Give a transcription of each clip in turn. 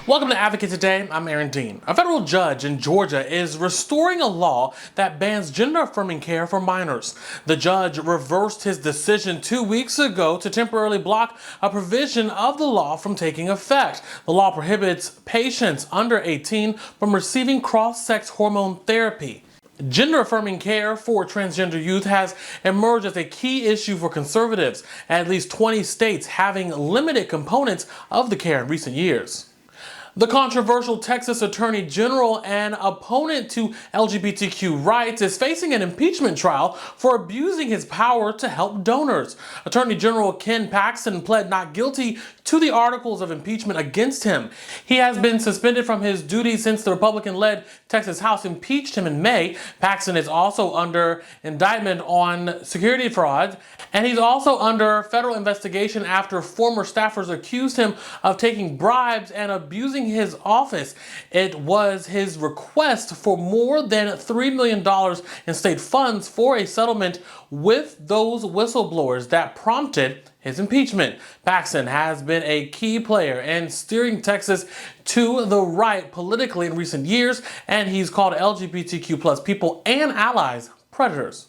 Welcome to Advocate Today. I'm Aaron Dean. A federal judge in Georgia is restoring a law that bans gender-affirming care for minors. The judge reversed his decision 2 weeks ago to temporarily block a provision of the law from taking effect. The law prohibits patients under 18 from receiving cross-sex hormone therapy. Gender-affirming care for transgender youth has emerged as a key issue for conservatives, at least 20 states having limited components of the care in recent years. The controversial Texas Attorney General and opponent to LGBTQ rights is facing an impeachment trial for abusing his power to help donors. Attorney General Ken Paxton pled not guilty to the articles of impeachment against him. He has been suspended from his duties since the Republican-led Texas House impeached him in May. Paxton is also under indictment on security fraud, and he's also under federal investigation after former staffers accused him of taking bribes and abusing his office. It was his request for more than $3 million in state funds for a settlement with those whistleblowers that prompted his impeachment. Paxton has been a key player in steering Texas to the right politically in recent years, and he's called LGBTQ plus people and allies predators.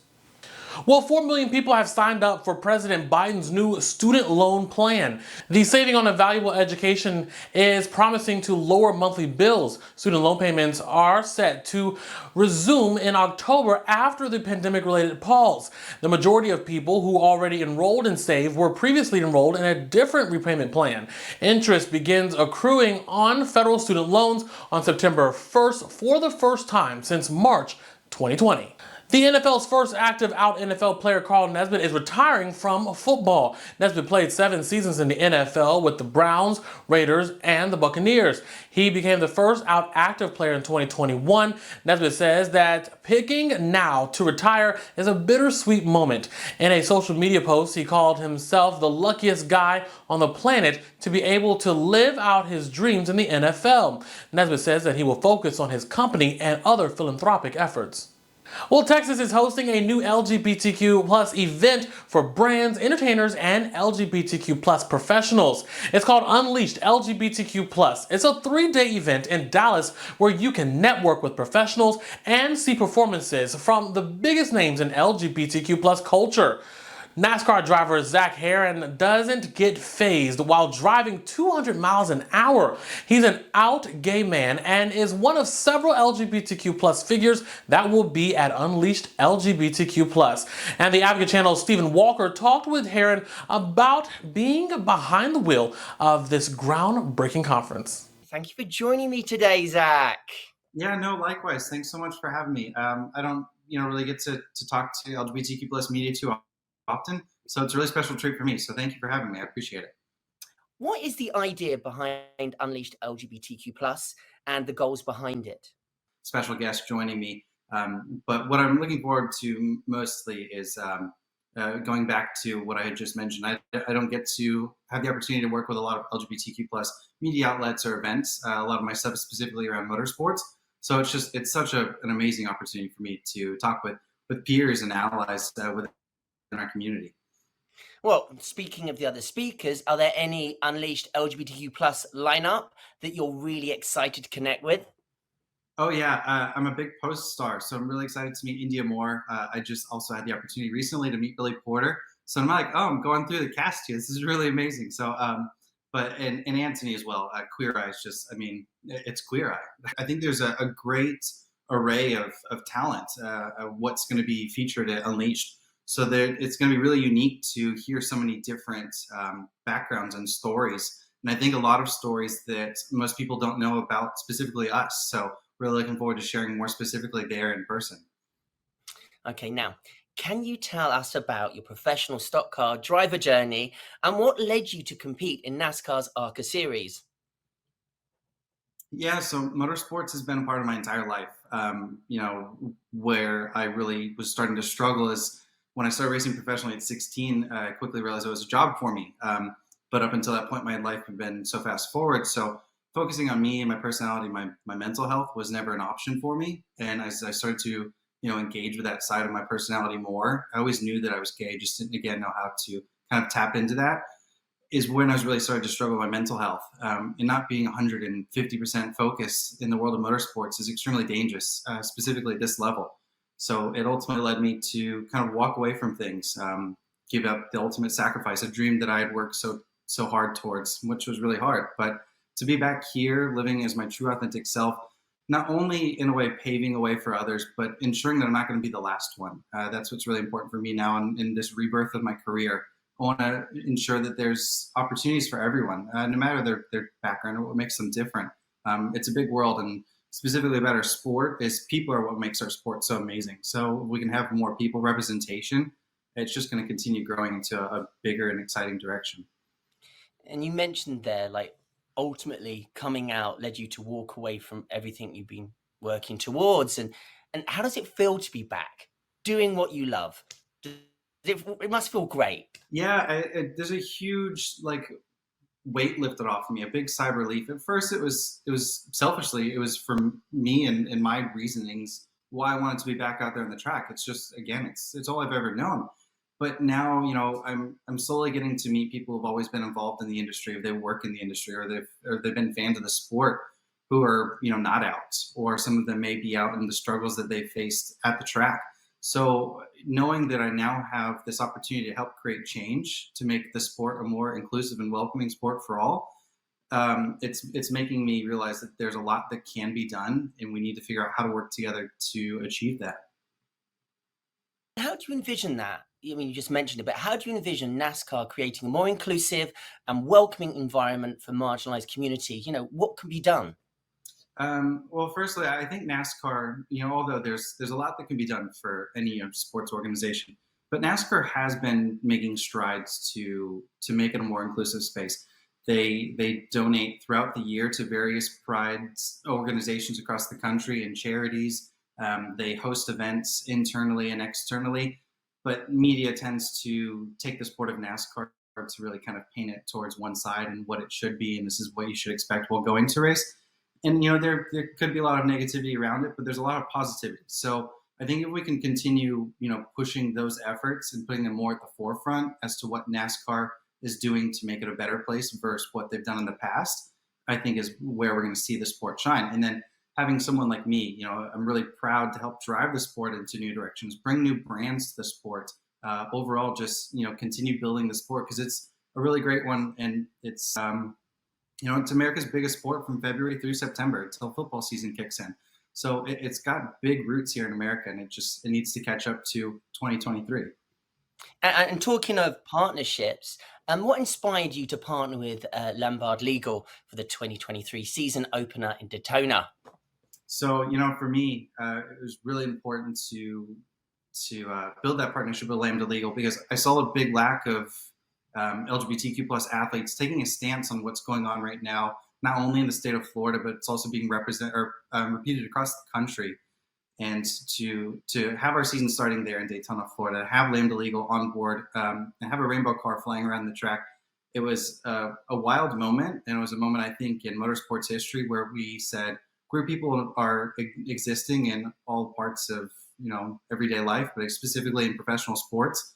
Well, 4 million people have signed up for President Biden's new student loan plan. The saving on a valuable education is promising to lower monthly bills. Student loan payments are set to resume in October after the pandemic-related pause. The majority of people who already enrolled in SAVE were previously enrolled in a different repayment plan. Interest begins accruing on federal student loans on September 1st for the first time since March 2020. The NFL's first active out NFL player Carl Nassib is retiring from football. Nassib played 7 seasons in the NFL with the Browns, Raiders, and the Buccaneers. He became the first out active player in 2021. Nassib says that picking now to retire is a bittersweet moment. In a social media post, he called himself the luckiest guy on the planet to be able to live out his dreams in the NFL. Nassib says that he will focus on his company and other philanthropic efforts. Well, Texas is hosting a new LGBTQ plus event for brands, entertainers, and LGBTQ plus professionals. It's called Unleashed LGBTQ plus. It's a 3-day event in Dallas where you can network with professionals and see performances from the biggest names in LGBTQ plus culture. Nascar driver Herrin doesn't get phased while driving 200 miles an hour. He's an out gay man and is one of several LGBTQ plus figures that will be at Unleashed LGBTQ plus. And the Advocate Channel's Stephen Walker talked with Herrin about being behind the wheel of this groundbreaking conference. Thank you for joining me today, Zach. Yeah, no, likewise. Thanks so much for having me. I don't, really get to talk to LGBTQ plus media too often, so it's a really special treat for me. So thank you for having me. I appreciate it. What is the idea behind Unleashed LGBTQ plus and the goals behind it? Special guest joining me, but what I'm looking forward to mostly is going back to what I had just mentioned. I don't get to have the opportunity to work with a lot of LGBTQ plus media outlets or events. A lot of my stuff is specifically around motorsports. So it's such an amazing opportunity for me to talk with peers and allies within our community. Well, speaking of the other speakers, are there any Unleashed LGBTQ plus lineup that you're really excited to connect with? Oh yeah, I'm a big Post star, so I'm really excited to meet India Moore. I just also had the opportunity recently to meet Billy Porter, so I'm like, oh, I'm going through the cast here. This is really amazing. So, and Anthony as well. Queer Eye is just, it's Queer Eye. I think there's a great array of talent of what's going to be featured at Unleashed. So it's going to be really unique to hear so many different backgrounds and stories. And I think a lot of stories that most people don't know about specifically us. So really looking forward to sharing more specifically there in person. Okay, now, can you tell us about your professional stock car driver journey and what led you to compete in NASCAR's ARCA series? Yeah, so motorsports has been a part of my entire life. Where I really was starting to struggle is when I started racing professionally at 16, I quickly realized it was a job for me. But up until that point, my life had been so fast forward. So focusing on me and my personality, my mental health was never an option for me. And as I started to, engage with that side of my personality more, I always knew that I was gay, just didn't, again, know how to kind of tap into that. is when I was really starting to struggle with my mental health. And not being 150% focused in the world of motorsports is extremely dangerous, specifically at this level. So it ultimately led me to kind of walk away from things, give up the ultimate sacrifice, a dream that I had worked so hard towards, which was really hard. But to be back here, living as my true authentic self, not only in a way paving a way for others, but ensuring that I'm not going to be the last one. That's what's really important for me now in this rebirth of my career. I want to ensure that there's opportunities for everyone, no matter their background or what makes them different. It's a big world, and specifically about our sport is people are what makes our sport so amazing. So if we can have more people representation, it's just going to continue growing into a bigger and exciting direction. And you mentioned there, like, ultimately coming out led you to walk away from everything you've been working towards. And how does it feel to be back doing what you love? It must feel great. Yeah, there's a huge weight lifted off of me, a big sigh of relief. At first, it was selfishly, it was for me and my reasonings why I wanted to be back out there on the track. It's just, again, it's all I've ever known. But now, I'm slowly getting to meet people who've always been involved in the industry, or they work in the industry, or they've been fans of the sport, who are not out, or some of them may be out in the struggles that they faced at the track. So knowing that I now have this opportunity to help create change, to make the sport a more inclusive and welcoming sport for all, it's making me realize that there's a lot that can be done, and we need to figure out how to work together to achieve that. How do you envision that? I mean, you just mentioned it, but how do you envision NASCAR creating a more inclusive and welcoming environment for marginalized community? What can be done? Well, firstly, I think NASCAR, although there's a lot that can be done for any sports organization, but NASCAR has been making strides to make it a more inclusive space. They donate throughout the year to various pride organizations across the country and charities. They host events internally and externally, but media tends to take the sport of NASCAR to really kind of paint it towards one side and what it should be, and this is what you should expect while going to race. And there could be a lot of negativity around it, but there's a lot of positivity. So I think if we can continue, pushing those efforts and putting them more at the forefront as to what NASCAR is doing to make it a better place versus what they've done in the past, I think is where we're going to see the sport shine. And then having someone like me, I'm really proud to help drive the sport into new directions, bring new brands to the sport. Overall, just continue building the sport, because it's a really great one, and it's it's America's biggest sport from February through September until football season kicks in. So it's got big roots here in America, and it needs to catch up to 2023. And talking of partnerships, what inspired you to partner with Lombard Legal for the 2023 season opener in Daytona? So, for me, it was really important to build that partnership with Lambda Legal, because I saw a big lack of LGBTQ plus athletes taking a stance on what's going on right now, not only in the state of Florida, but it's also being repeated across the country. And to have our season starting there in Daytona, Florida, have Lambda Legal on board, and have a rainbow car flying around the track, it was a wild moment. And it was a moment, I think, in motorsports history where we said queer people are existing in all parts of everyday life, but specifically in professional sports.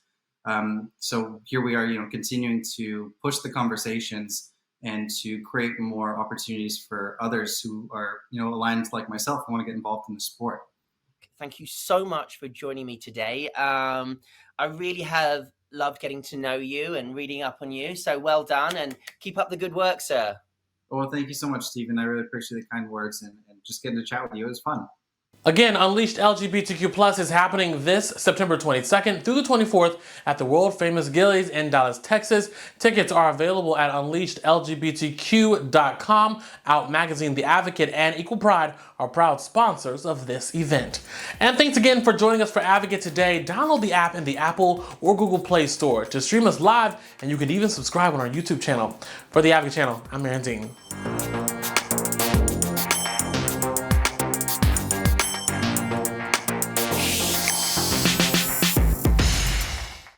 So here we are, continuing to push the conversations and to create more opportunities for others who are, aligned like myself and want to get involved in the sport. Thank you so much for joining me today. I really have loved getting to know you and reading up on you. So well done, and keep up the good work, sir. Well, thank you so much, Stephen. I really appreciate the kind words, and just getting to chat with you. It was fun. Again, Unleashed LGBTQ Plus is happening this September 22nd through the 24th at the world-famous Gillies in Dallas, Texas. Tickets are available at unleashedlgbtq.com. Out Magazine, The Advocate, and Equal Pride are proud sponsors of this event. And thanks again for joining us for Advocate today. Download the app in the Apple or Google Play Store to stream us live, and you can even subscribe on our YouTube channel. For the Advocate channel, I'm Herrin.